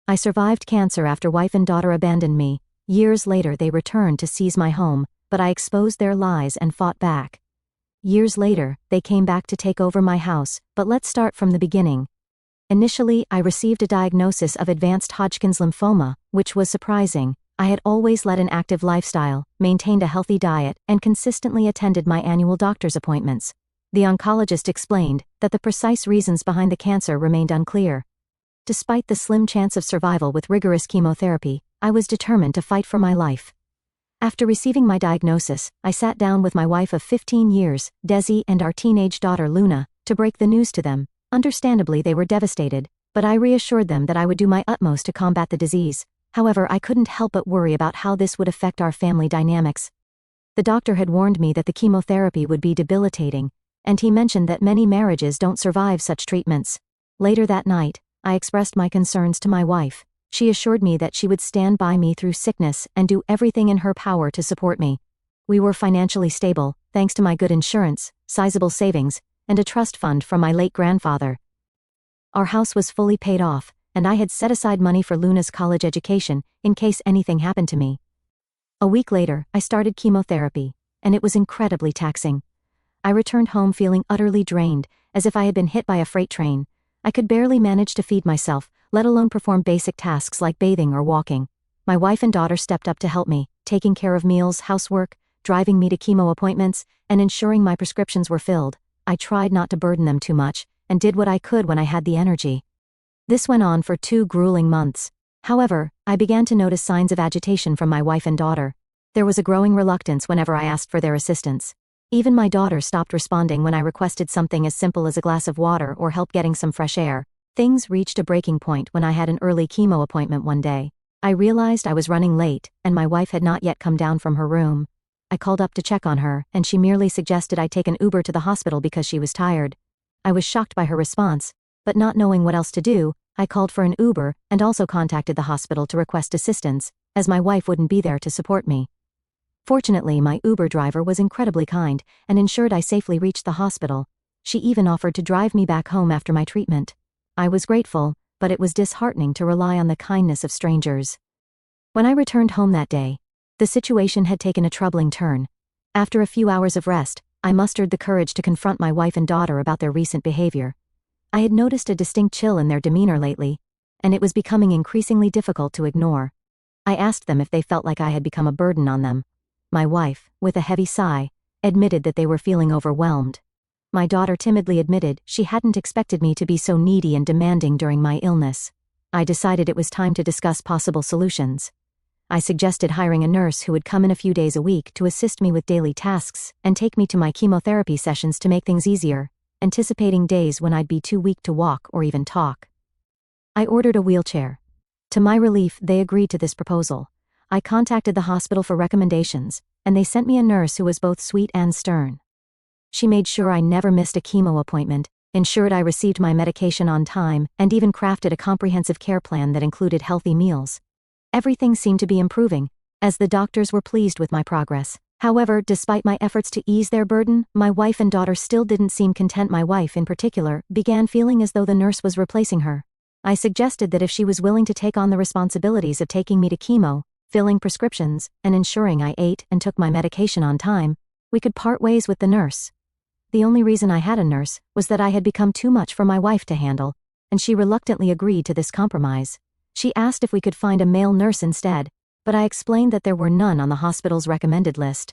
I survived cancer after wife and daughter abandoned me. Years later they returned to seize my home, but I exposed their lies and fought back. Years later, they came back to take over my house, but let's start from the beginning. Initially, I received a diagnosis of advanced Hodgkin's lymphoma, which was surprising. I had always led an active lifestyle, maintained a healthy diet, and consistently attended my annual doctor's appointments. The oncologist explained that the precise reasons behind the cancer remained unclear. Despite the slim chance of survival with rigorous chemotherapy, I was determined to fight for my life. After receiving my diagnosis, I sat down with my wife of 15 years, Desi, and our teenage daughter Luna, to break the news to them. Understandably, they were devastated, but I reassured them that I would do my utmost to combat the disease. However, I couldn't help but worry about how this would affect our family dynamics. The doctor had warned me that the chemotherapy would be debilitating, and he mentioned that many marriages don't survive such treatments. Later that night, I expressed my concerns to my wife. She assured me that she would stand by me through sickness and do everything in her power to support me. We were financially stable, thanks to my good insurance, sizable savings, and a trust fund from my late grandfather. Our house was fully paid off, and I had set aside money for Luna's college education, in case anything happened to me. A week later, I started chemotherapy, and it was incredibly taxing. I returned home feeling utterly drained, as if I had been hit by a freight train. I could barely manage to feed myself, let alone perform basic tasks like bathing or walking. My wife and daughter stepped up to help me, taking care of meals, housework, driving me to chemo appointments, and ensuring my prescriptions were filled. I tried not to burden them too much, and did what I could when I had the energy. This went on for 2 grueling months. However, I began to notice signs of agitation from my wife and daughter. There was a growing reluctance whenever I asked for their assistance. Even my daughter stopped responding when I requested something as simple as a glass of water or help getting some fresh air. Things reached a breaking point when I had an early chemo appointment one day. I realized I was running late, and my wife had not yet come down from her room. I called up to check on her, and she merely suggested I take an Uber to the hospital because she was tired. I was shocked by her response, but not knowing what else to do, I called for an Uber and also contacted the hospital to request assistance, as my wife wouldn't be there to support me. Fortunately, my Uber driver was incredibly kind and ensured I safely reached the hospital. She even offered to drive me back home after my treatment. I was grateful, but it was disheartening to rely on the kindness of strangers. When I returned home that day, the situation had taken a troubling turn. After a few hours of rest, I mustered the courage to confront my wife and daughter about their recent behavior. I had noticed a distinct chill in their demeanor lately, and it was becoming increasingly difficult to ignore. I asked them if they felt like I had become a burden on them. My wife, with a heavy sigh, admitted that they were feeling overwhelmed. My daughter timidly admitted she hadn't expected me to be so needy and demanding during my illness. I decided it was time to discuss possible solutions. I suggested hiring a nurse who would come in a few days a week to assist me with daily tasks and take me to my chemotherapy sessions to make things easier, anticipating days when I'd be too weak to walk or even talk. I ordered a wheelchair. To my relief, they agreed to this proposal. I contacted the hospital for recommendations, and they sent me a nurse who was both sweet and stern. She made sure I never missed a chemo appointment, ensured I received my medication on time, and even crafted a comprehensive care plan that included healthy meals. Everything seemed to be improving, as the doctors were pleased with my progress. However, despite my efforts to ease their burden, my wife and daughter still didn't seem content. My wife, in particular, began feeling as though the nurse was replacing her. I suggested that if she was willing to take on the responsibilities of taking me to chemo, filling prescriptions, and ensuring I ate and took my medication on time, we could part ways with the nurse. The only reason I had a nurse was that I had become too much for my wife to handle, and she reluctantly agreed to this compromise. She asked if we could find a male nurse instead, but I explained that there were none on the hospital's recommended list.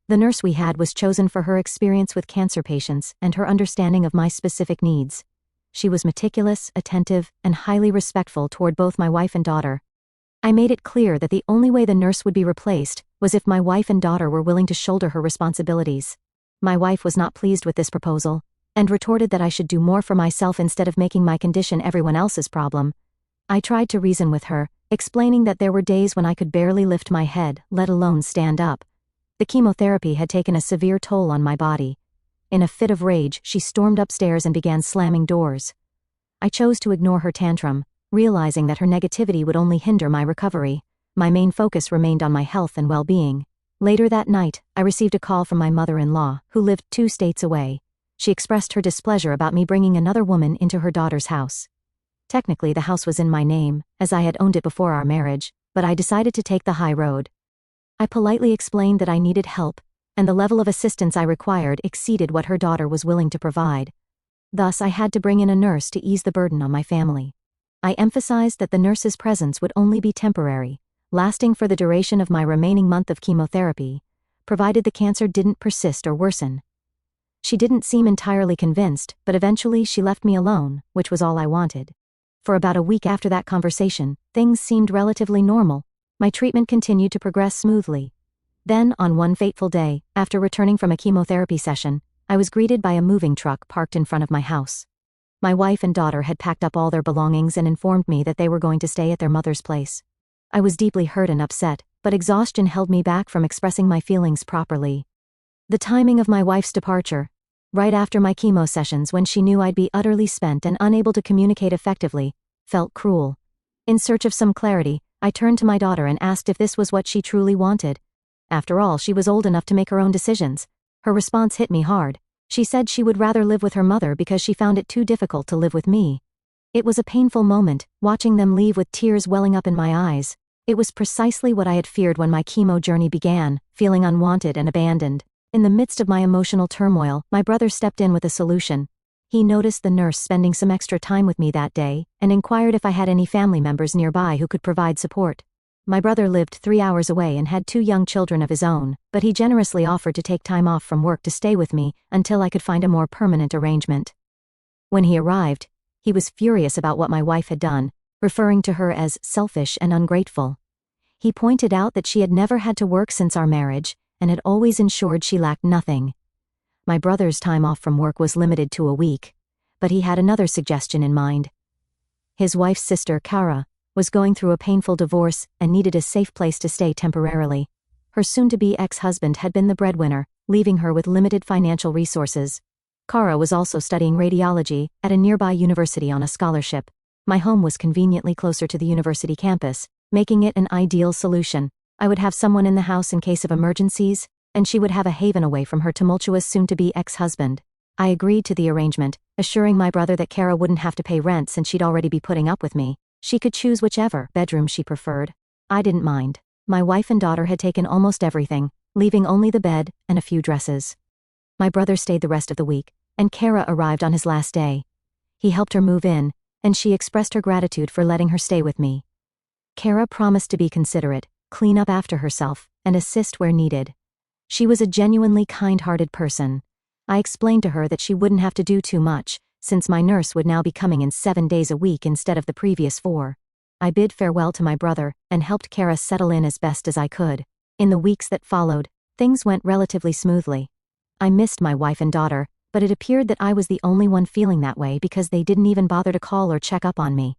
The nurse we had was chosen for her experience with cancer patients and her understanding of my specific needs. She was meticulous, attentive, and highly respectful toward both my wife and daughter. I made it clear that the only way the nurse would be replaced was if my wife and daughter were willing to shoulder her responsibilities. My wife was not pleased with this proposal, and retorted that I should do more for myself instead of making my condition everyone else's problem. I tried to reason with her, explaining that there were days when I could barely lift my head, let alone stand up. The chemotherapy had taken a severe toll on my body. In a fit of rage, she stormed upstairs and began slamming doors. I chose to ignore her tantrum, realizing that her negativity would only hinder my recovery. My main focus remained on my health and well-being. Later that night, I received a call from my mother-in-law, who lived 2 states away. She expressed her displeasure about me bringing another woman into her daughter's house. Technically, the house was in my name, as I had owned it before our marriage, but I decided to take the high road. I politely explained that I needed help, and the level of assistance I required exceeded what her daughter was willing to provide. Thus, I had to bring in a nurse to ease the burden on my family. I emphasized that the nurse's presence would only be temporary, lasting for the duration of my remaining month of chemotherapy, provided the cancer didn't persist or worsen. She didn't seem entirely convinced, but eventually she left me alone, which was all I wanted. For about a week after that conversation, things seemed relatively normal. My treatment continued to progress smoothly. Then, on one fateful day, after returning from a chemotherapy session, I was greeted by a moving truck parked in front of my house. My wife and daughter had packed up all their belongings and informed me that they were going to stay at their mother's place. I was deeply hurt and upset, but exhaustion held me back from expressing my feelings properly. The timing of my wife's departure, right after my chemo sessions when she knew I'd be utterly spent and unable to communicate effectively, felt cruel. In search of some clarity, I turned to my daughter and asked if this was what she truly wanted. After all, she was old enough to make her own decisions. Her response hit me hard. She said she would rather live with her mother because she found it too difficult to live with me. It was a painful moment, watching them leave with tears welling up in my eyes. It was precisely what I had feared when my chemo journey began, feeling unwanted and abandoned. In the midst of my emotional turmoil, my brother stepped in with a solution. He noticed the nurse spending some extra time with me that day, and inquired if I had any family members nearby who could provide support. My brother lived 3 hours away and had 2 young children of his own, but he generously offered to take time off from work to stay with me until I could find a more permanent arrangement. When he arrived, he was furious about what my wife had done, referring to her as selfish and ungrateful. He pointed out that she had never had to work since our marriage, and had always ensured she lacked nothing. My brother's time off from work was limited to a week, but he had another suggestion in mind. His wife's sister, Kara, was going through a painful divorce and needed a safe place to stay temporarily. Her soon-to-be ex-husband had been the breadwinner, leaving her with limited financial resources. Kara was also studying radiology at a nearby university on a scholarship. My home was conveniently closer to the university campus, making it an ideal solution. I would have someone in the house in case of emergencies, and she would have a haven away from her tumultuous soon-to-be ex-husband. I agreed to the arrangement, assuring my brother that Kara wouldn't have to pay rent since she'd already be putting up with me. She could choose whichever bedroom she preferred. I didn't mind. My wife and daughter had taken almost everything, leaving only the bed and a few dresses. My brother stayed the rest of the week, and Kara arrived on his last day. He helped her move in, and she expressed her gratitude for letting her stay with me. Kara promised to be considerate, clean up after herself, and assist where needed. She was a genuinely kind-hearted person. I explained to her that she wouldn't have to do too much, since my nurse would now be coming in 7 days a week instead of the previous 4. I bid farewell to my brother, and helped Kara settle in as best as I could. In the weeks that followed, things went relatively smoothly. I missed my wife and daughter, but it appeared that I was the only one feeling that way because they didn't even bother to call or check up on me.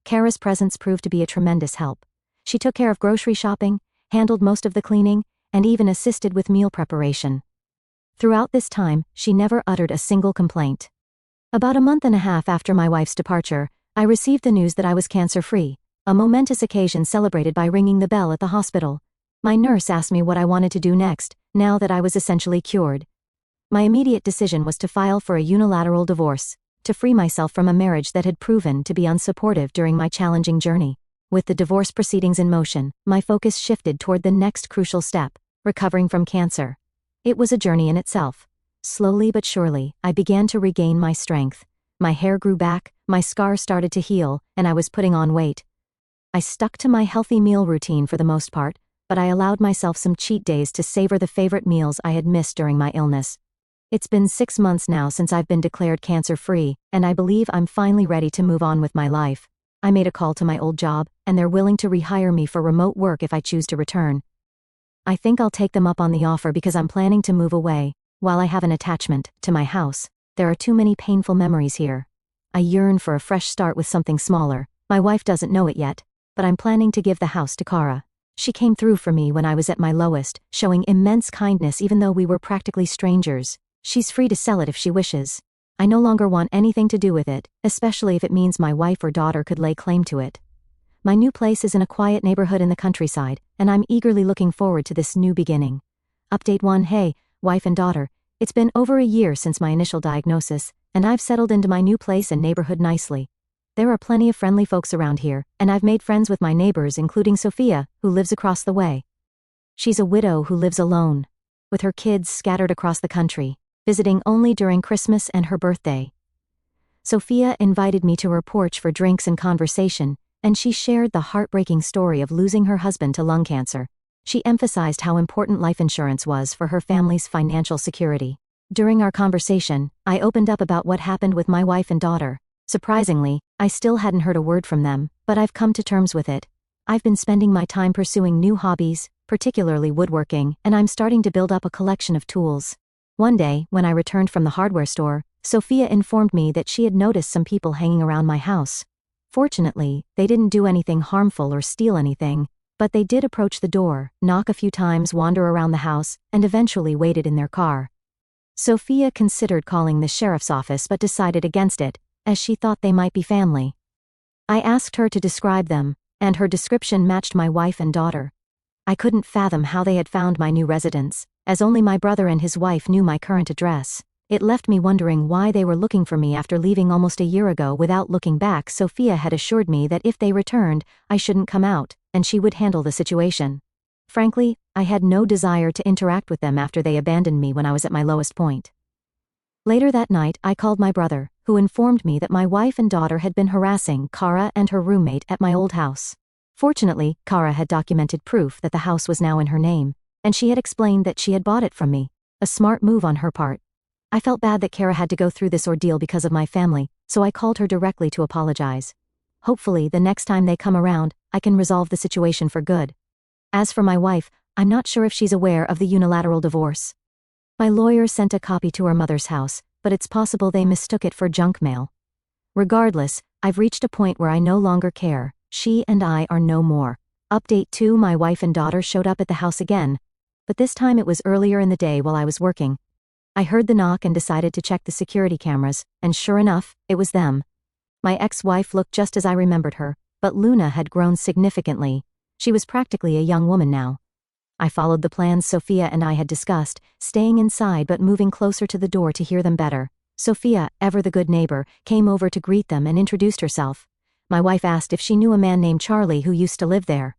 Kara's presence proved to be a tremendous help. She took care of grocery shopping, handled most of the cleaning, and even assisted with meal preparation. Throughout this time, she never uttered a single complaint. About a month and a half after my wife's departure, I received the news that I was cancer-free, a momentous occasion celebrated by ringing the bell at the hospital. My nurse asked me what I wanted to do next, now that I was essentially cured. My immediate decision was to file for a unilateral divorce, to free myself from a marriage that had proven to be unsupportive during my challenging journey. With the divorce proceedings in motion, my focus shifted toward the next crucial step, recovering from cancer. It was a journey in itself. Slowly but surely, I began to regain my strength. My hair grew back, my scars started to heal, and I was putting on weight. I stuck to my healthy meal routine for the most part, but I allowed myself some cheat days to savor the favorite meals I had missed during my illness. It's been 6 months now since I've been declared cancer-free, and I believe I'm finally ready to move on with my life. I made a call to my old job, and they're willing to rehire me for remote work if I choose to return. I think I'll take them up on the offer because I'm planning to move away. While I have an attachment to my house, there are too many painful memories here. I yearn for a fresh start with something smaller. My wife doesn't know it yet, but I'm planning to give the house to Kara. She came through for me when I was at my lowest, showing immense kindness even though we were practically strangers. She's free to sell it if she wishes. I no longer want anything to do with it, especially if it means my wife or daughter could lay claim to it. My new place is in a quiet neighborhood in the countryside, and I'm eagerly looking forward to this new beginning. Update 1. Hey, wife and daughter, it's been over a year since my initial diagnosis, and I've settled into my new place and neighborhood nicely. There are plenty of friendly folks around here, and I've made friends with my neighbors, including Sophia, who lives across the way. She's a widow who lives alone, with her kids scattered across the country, visiting only during Christmas and her birthday. Sophia invited me to her porch for drinks and conversation, and she shared the heartbreaking story of losing her husband to lung cancer. She emphasized how important life insurance was for her family's financial security. During our conversation, I opened up about what happened with my wife and daughter. Surprisingly, I still hadn't heard a word from them, but I've come to terms with it. I've been spending my time pursuing new hobbies, particularly woodworking, and I'm starting to build up a collection of tools. One day, when I returned from the hardware store, Sophia informed me that she had noticed some people hanging around my house. Fortunately, they didn't do anything harmful or steal anything, but they did approach the door, knock a few times, wander around the house, and eventually waited in their car. Sophia considered calling the sheriff's office but decided against it, as she thought they might be family. I asked her to describe them, and her description matched my wife and daughter. I couldn't fathom how they had found my new residence, as only my brother and his wife knew my current address. It left me wondering why they were looking for me after leaving almost a year ago. Without looking back, Sophia had assured me that if they returned, I shouldn't come out, and she would handle the situation. Frankly, I had no desire to interact with them after they abandoned me when I was at my lowest point. Later that night, I called my brother, who informed me that my wife and daughter had been harassing Kara and her roommate at my old house. Fortunately, Kara had documented proof that the house was now in her name, and she had explained that she had bought it from me, a smart move on her part. I felt bad that Kara had to go through this ordeal because of my family, so I called her directly to apologize. Hopefully, the next time they come around, I can resolve the situation for good. As for my wife, I'm not sure if she's aware of the unilateral divorce. My lawyer sent a copy to her mother's house, but it's possible they mistook it for junk mail. Regardless, I've reached a point where I no longer care. She and I are no more. Update 2: My wife and daughter showed up at the house again, but this time it was earlier in the day while I was working. I heard the knock and decided to check the security cameras, and sure enough, it was them. My ex-wife looked just as I remembered her, but Luna had grown significantly. She was practically a young woman now. I followed the plans Sophia and I had discussed, staying inside but moving closer to the door to hear them better. Sophia, ever the good neighbor, came over to greet them and introduced herself. My wife asked if she knew a man named Charlie who used to live there.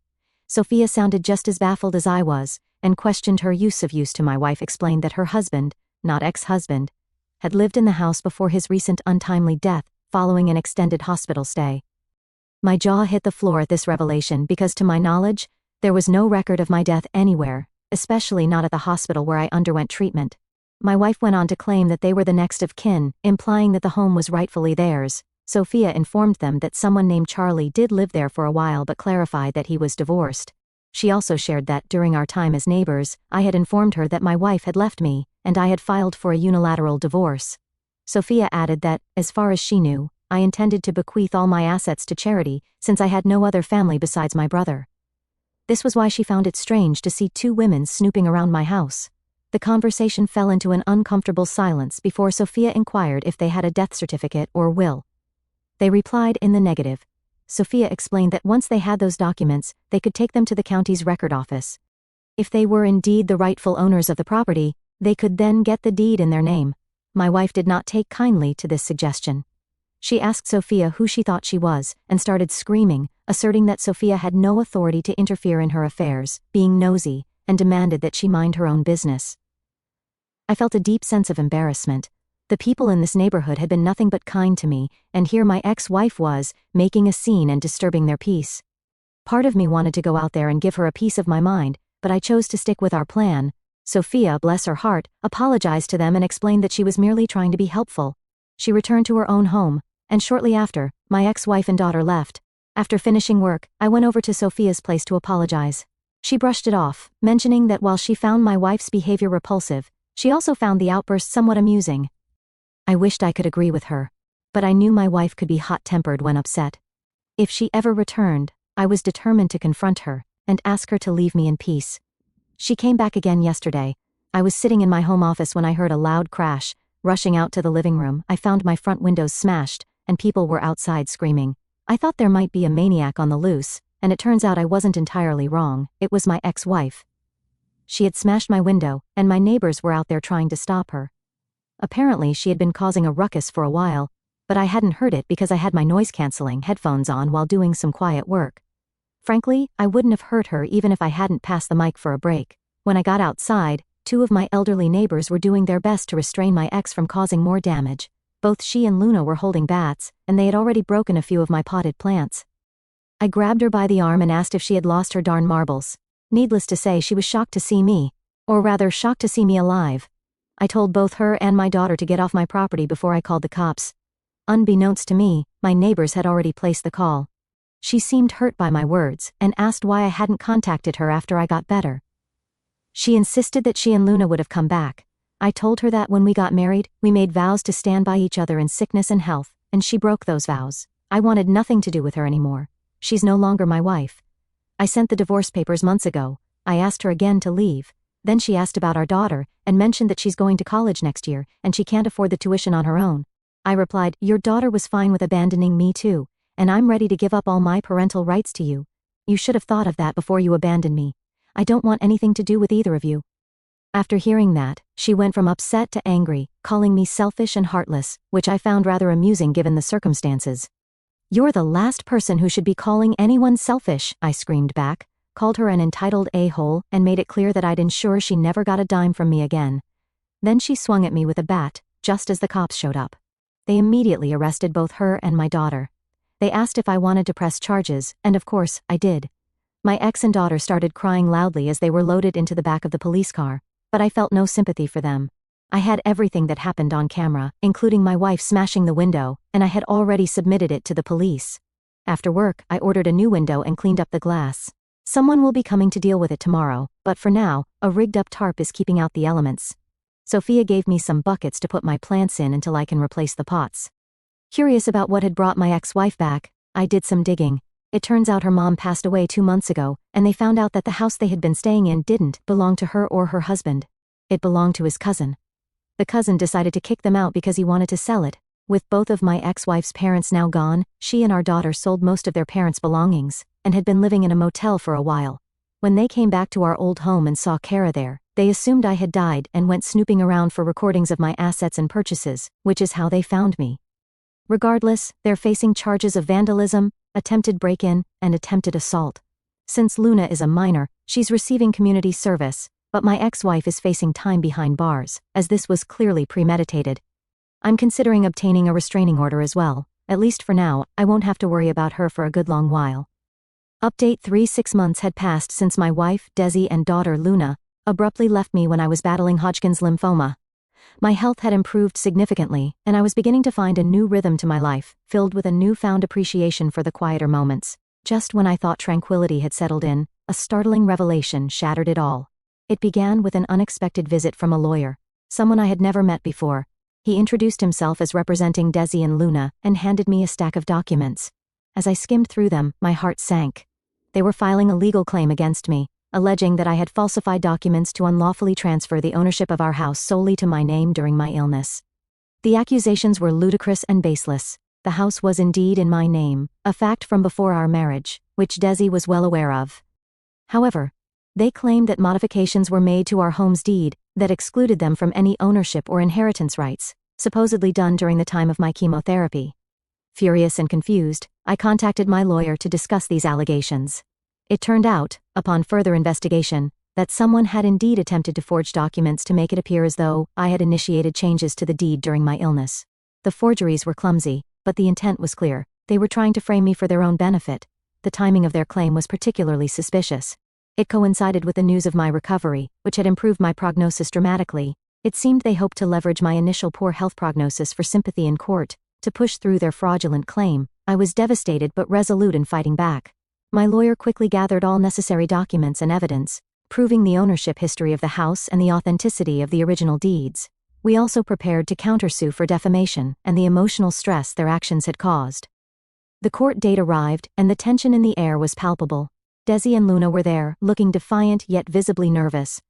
Sophia sounded just as baffled as I was, and questioned her use to my wife explained that her husband, not ex-husband, had lived in the house before his recent untimely death, following an extended hospital stay. My jaw hit the floor at this revelation because, to my knowledge, there was no record of my death anywhere, especially not at the hospital where I underwent treatment. My wife went on to claim that they were the next of kin, implying that the home was rightfully theirs. Sophia informed them that someone named Charlie did live there for a while but clarified that he was divorced. She also shared that, during our time as neighbors, I had informed her that my wife had left me, and I had filed for a unilateral divorce. Sophia added that, as far as she knew, I intended to bequeath all my assets to charity, since I had no other family besides my brother. This was why she found it strange to see two women snooping around my house. The conversation fell into an uncomfortable silence before Sophia inquired if they had a death certificate or will. They replied in the negative. Sophia explained that once they had those documents, they could take them to the county's record office. If they were indeed the rightful owners of the property, they could then get the deed in their name. My wife did not take kindly to this suggestion. She asked Sophia who she thought she was, and started screaming, asserting that Sophia had no authority to interfere in her affairs, being nosy, and demanded that she mind her own business. I felt a deep sense of embarrassment. The people in this neighborhood had been nothing but kind to me, and here my ex-wife was, making a scene and disturbing their peace. Part of me wanted to go out there and give her a piece of my mind, but I chose to stick with our plan. Sophia, bless her heart, apologized to them and explained that she was merely trying to be helpful. She returned to her own home, and shortly after, my ex-wife and daughter left. After finishing work, I went over to Sophia's place to apologize. She brushed it off, mentioning that while she found my wife's behavior repulsive, she also found the outburst somewhat amusing. I wished I could agree with her, but I knew my wife could be hot-tempered when upset. If she ever returned, I was determined to confront her and ask her to leave me in peace. She came back again yesterday. I was sitting in my home office when I heard a loud crash. Rushing out to the living room, I found my front windows smashed, and people were outside screaming. I thought there might be a maniac on the loose, and it turns out I wasn't entirely wrong. It was my ex-wife. She had smashed my window, and my neighbors were out there trying to stop her. Apparently she had been causing a ruckus for a while. but I hadn't heard it because I had my noise-canceling headphones on while doing some quiet work. Frankly, I wouldn't have hurt her even if I hadn't passed the mic for a break. When I got outside, 2 of my elderly neighbors were doing their best to restrain my ex from causing more damage. Both she and Luna were holding bats, and they had already broken a few of my potted plants. I grabbed her by the arm and asked if she had lost her darn marbles. Needless to say, she was shocked to see me. Or rather, shocked to see me alive. I told both her and my daughter to get off my property before I called the cops. Unbeknownst to me, my neighbors had already placed the call. She seemed hurt by my words, and asked why I hadn't contacted her after I got better. She insisted that she and Luna would have come back. I told her that when we got married, we made vows to stand by each other in sickness and health, and she broke those vows. I wanted nothing to do with her anymore. She's no longer my wife. I sent the divorce papers months ago. I asked her again to leave. Then she asked about our daughter, and mentioned that she's going to college next year, and she can't afford the tuition on her own. I replied, "Your daughter was fine with abandoning me too, and I'm ready to give up all my parental rights to you. You should have thought of that before you abandoned me. I don't want anything to do with either of you." After hearing that, she went from upset to angry, calling me selfish and heartless, which I found rather amusing given the circumstances. "You're the last person who should be calling anyone selfish," I screamed back, called her an entitled a-hole, and made it clear that I'd ensure she never got a dime from me again. Then she swung at me with a bat, just as the cops showed up. They immediately arrested both her and my daughter. They asked if I wanted to press charges, and of course, I did. My ex and daughter started crying loudly as they were loaded into the back of the police car, but I felt no sympathy for them. I had everything that happened on camera, including my wife smashing the window, and I had already submitted it to the police. After work, I ordered a new window and cleaned up the glass. Someone will be coming to deal with it tomorrow, but for now, a rigged-up tarp is keeping out the elements. Sophia gave me some buckets to put my plants in until I can replace the pots. Curious about what had brought my ex-wife back, I did some digging. It turns out her mom passed away 2 months ago, and they found out that the house they had been staying in didn't belong to her or her husband. It belonged to his cousin. The cousin decided to kick them out because he wanted to sell it. With both of my ex-wife's parents now gone, she and our daughter sold most of their parents' belongings, and had been living in a motel for a while. When they came back to our old home and saw Kara there, they assumed I had died and went snooping around for recordings of my assets and purchases, which is how they found me. Regardless, they're facing charges of vandalism, attempted break-in, and attempted assault. Since Luna is a minor, she's receiving community service, but my ex-wife is facing time behind bars, as this was clearly premeditated. I'm considering obtaining a restraining order as well. At least for now, I won't have to worry about her for a good long while. Update 6 months had passed since my wife, Desi, and daughter, Luna, abruptly left me when I was battling Hodgkin's lymphoma. My health had improved significantly, and I was beginning to find a new rhythm to my life, filled with a newfound appreciation for the quieter moments. Just when I thought tranquility had settled in, a startling revelation shattered it all. It began with an unexpected visit from a lawyer, someone I had never met before. He introduced himself as representing Desi and Luna, and handed me a stack of documents. As I skimmed through them, my heart sank. They were filing a legal claim against me, alleging that I had falsified documents to unlawfully transfer the ownership of our house solely to my name during my illness. The accusations were ludicrous and baseless. The house was indeed in my name, a fact from before our marriage, which Desi was well aware of. However, they claimed that modifications were made to our home's deed that excluded them from any ownership or inheritance rights, supposedly done during the time of my chemotherapy. Furious and confused, I contacted my lawyer to discuss these allegations. It turned out, upon further investigation, that someone had indeed attempted to forge documents to make it appear as though I had initiated changes to the deed during my illness. The forgeries were clumsy, but the intent was clear. They were trying to frame me for their own benefit. The timing of their claim was particularly suspicious. It coincided with the news of my recovery, which had improved my prognosis dramatically. It seemed they hoped to leverage my initial poor health prognosis for sympathy in court, to push through their fraudulent claim. I was devastated but resolute in fighting back. My lawyer quickly gathered all necessary documents and evidence, proving the ownership history of the house and the authenticity of the original deeds. We also prepared to countersue for defamation and the emotional stress their actions had caused. The court date arrived, and the tension in the air was palpable. Desi and Luna were there, looking defiant yet visibly nervous.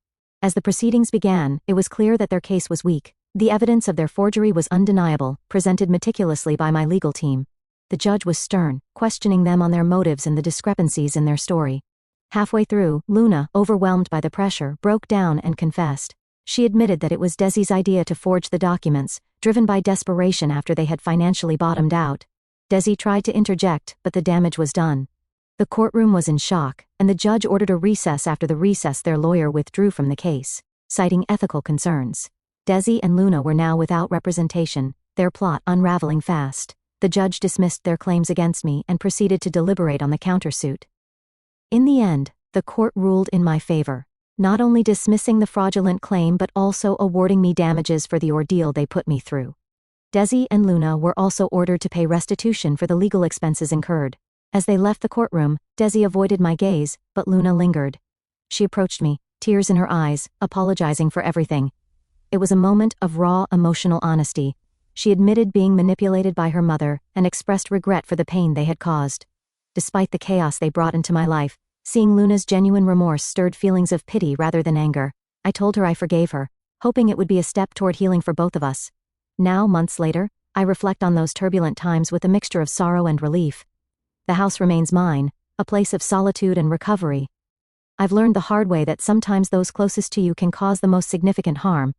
As the proceedings began, it was clear that their case was weak. The evidence of their forgery was undeniable, presented meticulously by my legal team. The judge was stern, questioning them on their motives and the discrepancies in their story. Halfway through, Luna, overwhelmed by the pressure, broke down and confessed. She admitted that it was Desi's idea to forge the documents, driven by desperation after they had financially bottomed out. Desi tried to interject, but the damage was done. The courtroom was in shock, and the judge ordered a recess. After the recess, their lawyer withdrew from the case, citing ethical concerns. Desi and Luna were now without representation, their plot unraveling fast. The judge dismissed their claims against me and proceeded to deliberate on the countersuit. In the end, the court ruled in my favor, not only dismissing the fraudulent claim but also awarding me damages for the ordeal they put me through. Desi and Luna were also ordered to pay restitution for the legal expenses incurred. As they left the courtroom, Desi avoided my gaze, but Luna lingered. She approached me, tears in her eyes, apologizing for everything. It was a moment of raw emotional honesty. She admitted being manipulated by her mother and expressed regret for the pain they had caused. Despite the chaos they brought into my life, seeing Luna's genuine remorse stirred feelings of pity rather than anger. I told her I forgave her, hoping it would be a step toward healing for both of us. Now, months later, I reflect on those turbulent times with a mixture of sorrow and relief. The house remains mine, a place of solitude and recovery. I've learned the hard way that sometimes those closest to you can cause the most significant harm.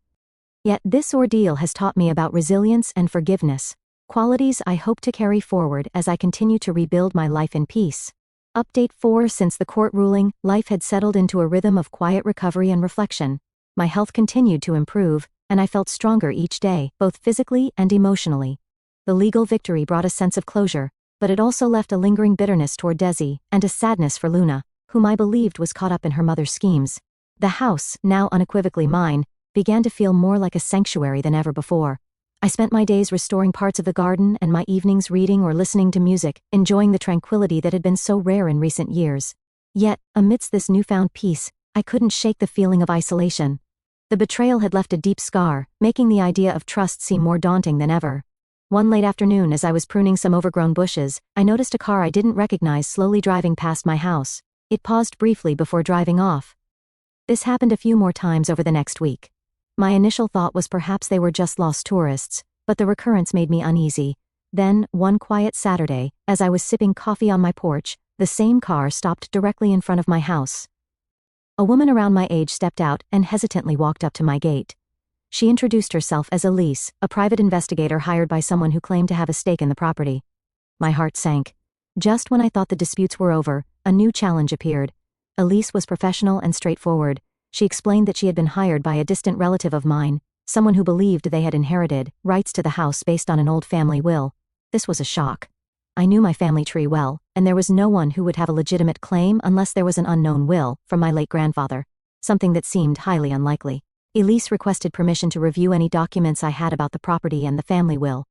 Yet this ordeal has taught me about resilience and forgiveness, qualities I hope to carry forward as I continue to rebuild my life in peace. Update 4. Since the court ruling, life had settled into a rhythm of quiet recovery and reflection. My health continued to improve, and I felt stronger each day, both physically and emotionally. The legal victory brought a sense of closure, but it also left a lingering bitterness toward Desi, and a sadness for Luna, whom I believed was caught up in her mother's schemes. The house, now unequivocally mine, began to feel more like a sanctuary than ever before. I spent my days restoring parts of the garden and my evenings reading or listening to music, enjoying the tranquility that had been so rare in recent years. Yet, amidst this newfound peace, I couldn't shake the feeling of isolation. The betrayal had left a deep scar, making the idea of trust seem more daunting than ever. One late afternoon, as I was pruning some overgrown bushes, I noticed a car I didn't recognize slowly driving past my house. It paused briefly before driving off. This happened a few more times over the next week. My initial thought was perhaps they were just lost tourists, but the recurrence made me uneasy. Then, one quiet Saturday, as I was sipping coffee on my porch, the same car stopped directly in front of my house. A woman around my age stepped out and hesitantly walked up to my gate. She introduced herself as Elise, a private investigator hired by someone who claimed to have a stake in the property. My heart sank. Just when I thought the disputes were over, a new challenge appeared. Elise was professional and straightforward. She explained that she had been hired by a distant relative of mine, someone who believed they had inherited rights to the house based on an old family will. This was a shock. I knew my family tree well, and there was no one who would have a legitimate claim unless there was an unknown will from my late grandfather, something that seemed highly unlikely. Elise requested permission to review any documents I had about the property and the family will.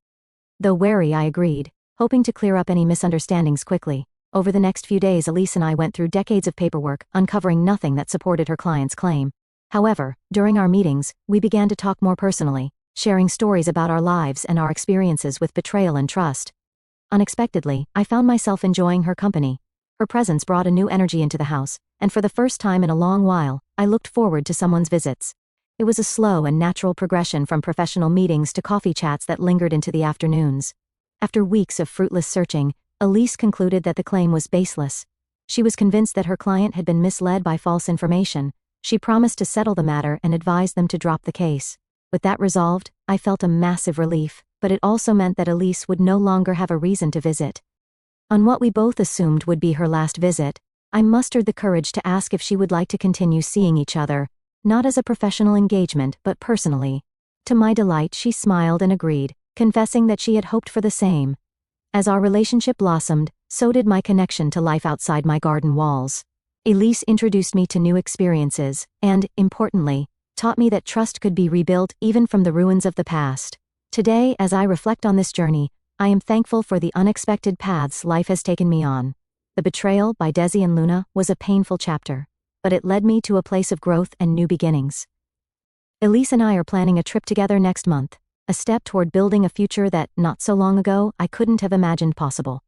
Though wary, I agreed, hoping to clear up any misunderstandings quickly. Over the next few days, Elise and I went through decades of paperwork, uncovering nothing that supported her client's claim. However, during our meetings, we began to talk more personally, sharing stories about our lives and our experiences with betrayal and trust. Unexpectedly, I found myself enjoying her company. Her presence brought a new energy into the house, and for the first time in a long while, I looked forward to someone's visits. It was a slow and natural progression from professional meetings to coffee chats that lingered into the afternoons. After weeks of fruitless searching, Elise concluded that the claim was baseless. She was convinced that her client had been misled by false information. She promised to settle the matter and advised them to drop the case. With that resolved, I felt a massive relief, but it also meant that Elise would no longer have a reason to visit. On what we both assumed would be her last visit, I mustered the courage to ask if she would like to continue seeing each other, not as a professional engagement but personally. To my delight, she smiled and agreed, confessing that she had hoped for the same. As our relationship blossomed, so did my connection to life outside my garden walls. Elise introduced me to new experiences, and, importantly, taught me that trust could be rebuilt even from the ruins of the past. Today, as I reflect on this journey, I am thankful for the unexpected paths life has taken me on. The betrayal by Desi and Luna was a painful chapter, but it led me to a place of growth and new beginnings. Elise and I are planning a trip together next month, a step toward building a future that, not so long ago, I couldn't have imagined possible.